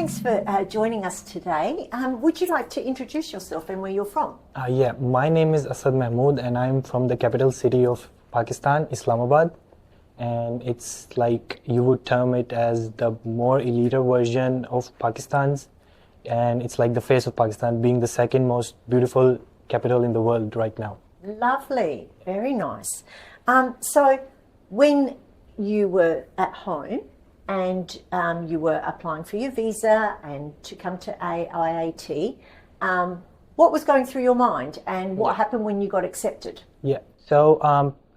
thanks for joining us today. Would you like to introduce yourself and where you're from? Yeah, my name is Assad Mahmood and I'm from the capital city of Pakistan, Islamabad. And it's like you would term it as the more elite version of Pakistan's. And it's like the face of Pakistan, being the second most beautiful capital in the world right now. Lovely, very nice. So when you were at home and you were applying for your visa and to come to AIAT, what was going through your mind and what happened when you got accepted? Yeah, so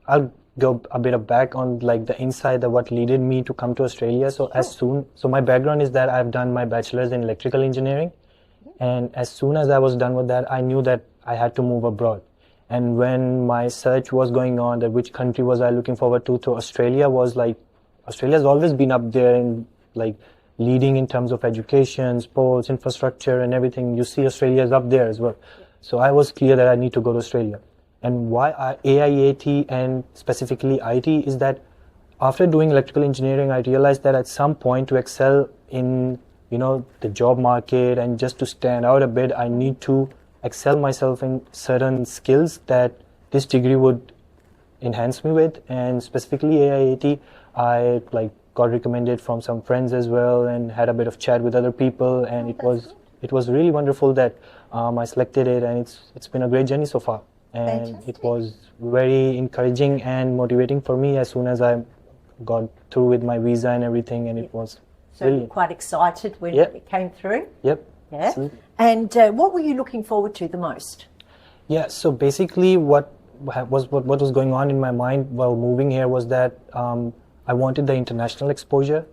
I'll go a bit back on like the inside of what led me to come to Australia. So so my background is that I've done my bachelor's in electrical engineering, and as soon as I was done with that, I knew that I had to move abroad. And when my search was going on, that which country was I looking forward to, so Australia was like, Australia's always been up there in like leading in terms of education, sports, infrastructure, and everything. You see, Australia is up there as well. So I was clear that I need to go to Australia. And why AIAT and specifically IT is that after doing electrical engineering, I realized that at some point to excel in, the job market and just to stand out a bit, I need to excel myself in certain skills that this degree would enhance me with. And specifically AIAT, I got recommended from some friends as well and had a bit of chat with other people, and it was really wonderful that I selected it, and it's been a great journey so far. And Fantastic. It was very encouraging and motivating for me as soon as I got through with my visa and everything, and it was So brilliant. you're quite excited when it came through? Yep. Yeah. Absolutely. And what were you looking forward to the most? Yeah, so basically what was going on in my mind while moving here was that I wanted the international exposure.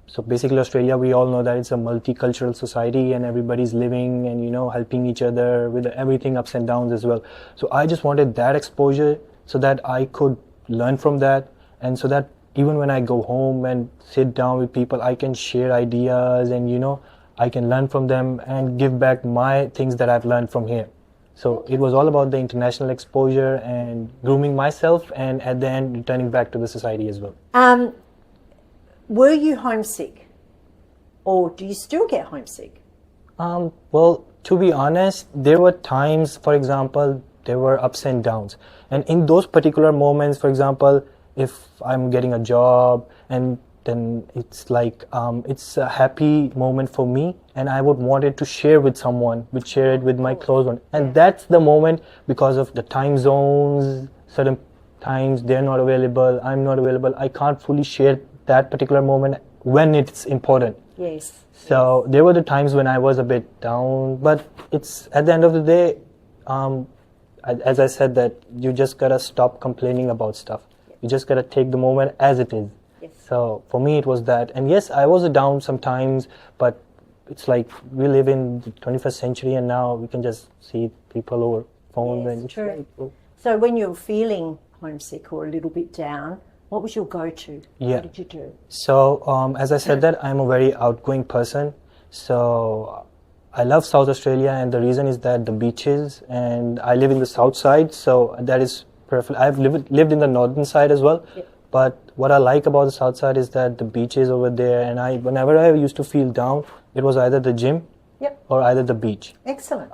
So basically Australia, we all know that it's a multicultural society and everybody's living and, helping each other with everything ups and downs as well. So I just wanted that exposure so that I could learn from that, and so that even when I go home and sit down with people, I can share ideas and, I can learn from them and give back my things that I've learned from here. So it was all about the international exposure and grooming myself, and at the end returning back to the society as well. Were you homesick, or do you still get homesick? Well, to be honest, there were times, for example, there were ups and downs. And in those particular moments, for example, if I'm getting a job and then it's like, it's a happy moment for me and I would want it to share with someone, share it with my close one. And that's the moment, because of the time zones, certain times they're not available, I'm not available, I can't fully share that particular moment when it's important. Yes. So there were the times when I was a bit down, but it's at the end of the day, as I said, that you just gotta stop complaining about stuff. You just gotta take the moment as it is. Yes. So for me, it was that. And yes, I was down sometimes, but it's like we live in the 21st century and now we can just see people over phone. Yes, and true. So when you're feeling homesick or a little bit down, what was your go-to? Yeah. What did you do? So as I said that I'm a very outgoing person. So I love South Australia, and the reason is that the beaches, and I live in the south side, so that is perfect. I've lived in the northern side as well. Yep. But what I like about the south side is that the beaches over there, and whenever I used to feel down, it was either the gym or either the beach. Excellent.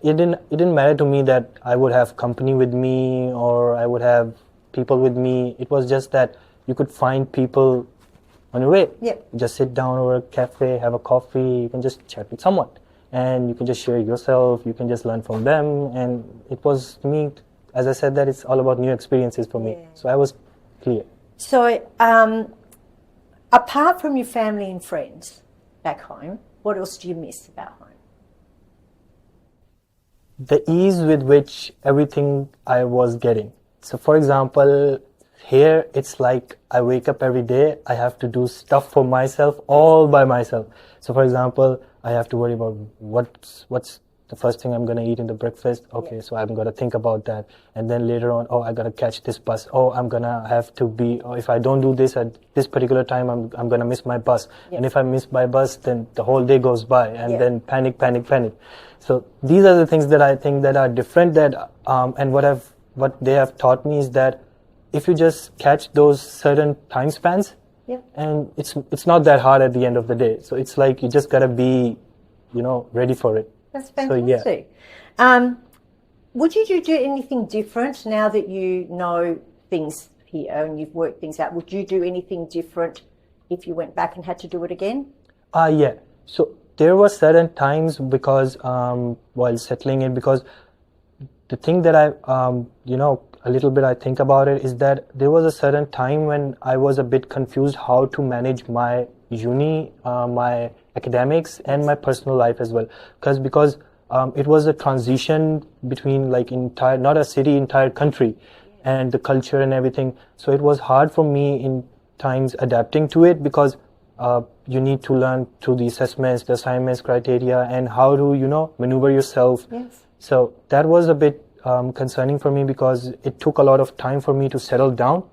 It didn't matter to me that I would have company with me or I would have people with me. It was just that you could find people on your way. Yep. Just sit down over a cafe, have a coffee, you can just chat with someone and you can just share yourself, you can just learn from them. And it was, to me, as I said, that it's all about new experiences for me. So I was clear. So apart from your family and friends back home, what else do you miss about home? The ease with which everything I was getting. So for example, here it's like I wake up every day, I have to do stuff for myself all by myself. So for example, I have to worry about what's the first thing I'm going to eat in the breakfast. Okay, so I'm going to think about that. And then later on, I got to catch this bus. I'm going to have to if I don't do this at this particular time, I'm going to miss my bus. And if I miss my bus, then the whole day goes by, and then panic. So these are the things that I think that are different, and what they have taught me is that if you just catch those certain time spans, Yep. And it's not that hard at the end of the day. So it's like you just gotta be, ready for it. That's So, yeah. fantastic. Would you do anything different now that you know things here and you've worked things out? Would you do anything different if you went back and had to do it again? Yeah. So there were certain times because while settling in, because the thing that I, a little bit I think about it is that there was a certain time when I was a bit confused how to manage my uni, my academics, and my personal life as well. Because it was a transition between like entire, not a city, entire country, and the culture and everything. So it was hard for me in times adapting to it because you need to learn through the assessments, the assignments, criteria, and how to, maneuver yourself. Yes. So that was a bit concerning for me because it took a lot of time for me to settle down.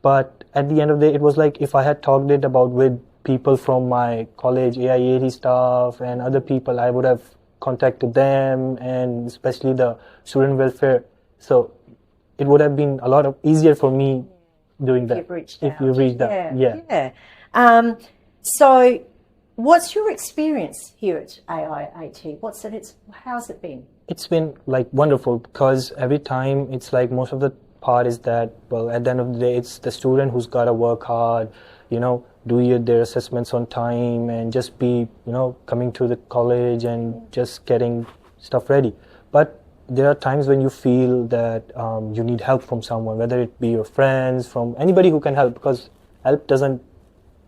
But at the end of the day, it was like if I had talked it about with people from my college, AIAT staff, and other people, I would have contacted them, and especially the student welfare. So it would have been a lot of easier for me doing that. If you reached out. Yeah. So what's your experience here at AIAT? How's it been? It's been like wonderful because every time it's like most of the part is that, well, at the end of the day, it's the student who's got to work hard, do their assessments on time and just be, coming to the college and just getting stuff ready. But there are times when you feel that you need help from someone, whether it be your friends, from anybody who can help, because help doesn't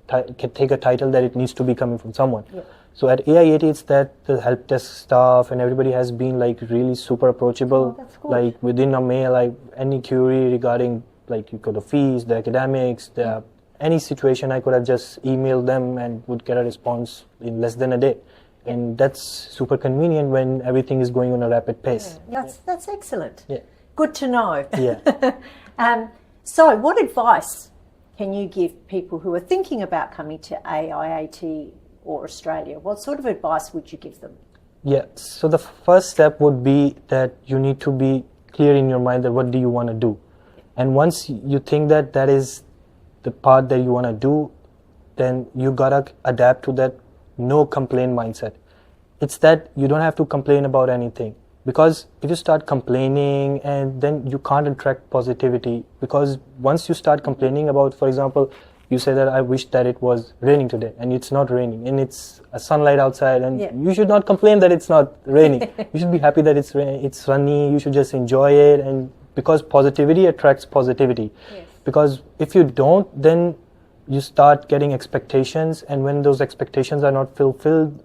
take a title that it needs to be coming from someone. Yeah. So at AIAT, it's that the help desk staff and everybody has been like really super approachable. Oh, that's good. Like within a mail, like any query regarding like you could the fees, the academics, any situation, I could have just emailed them and would get a response in less than a day. And that's super convenient when everything is going on a rapid pace. Yeah. That's excellent. Yeah. Good to know. Yeah. So what advice can you give people who are thinking about coming to AIAT or Australia? What sort of advice would you give them? Yeah, so the first step would be that you need to be clear in your mind that what do you want to do. And once you think that that is the part that you want to do, then you gotta adapt to that no complaint mindset. It's that you don't have to complain about anything, because if you start complaining, and then you can't attract positivity, because once you start complaining about, for example, you say that I wish that it was raining today, and it's not raining, and it's a sunlight outside, and you should not complain that it's not raining. You should be happy that it's sunny. You should just enjoy it, and because positivity attracts positivity. Yes. Because if you don't, then you start getting expectations, and when those expectations are not fulfilled,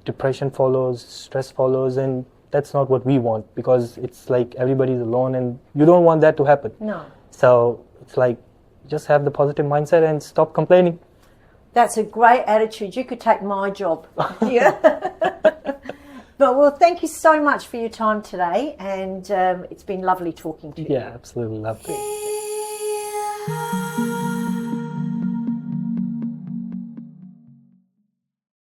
depression follows, stress follows, and that's not what we want, because it's like everybody's alone, and you don't want that to happen. No. So it's like, just have the positive mindset and stop complaining. That's a great attitude. You could take my job. Yeah. But well, thank you so much for your time today, and it's been lovely talking to you. Yeah, absolutely. Lovely.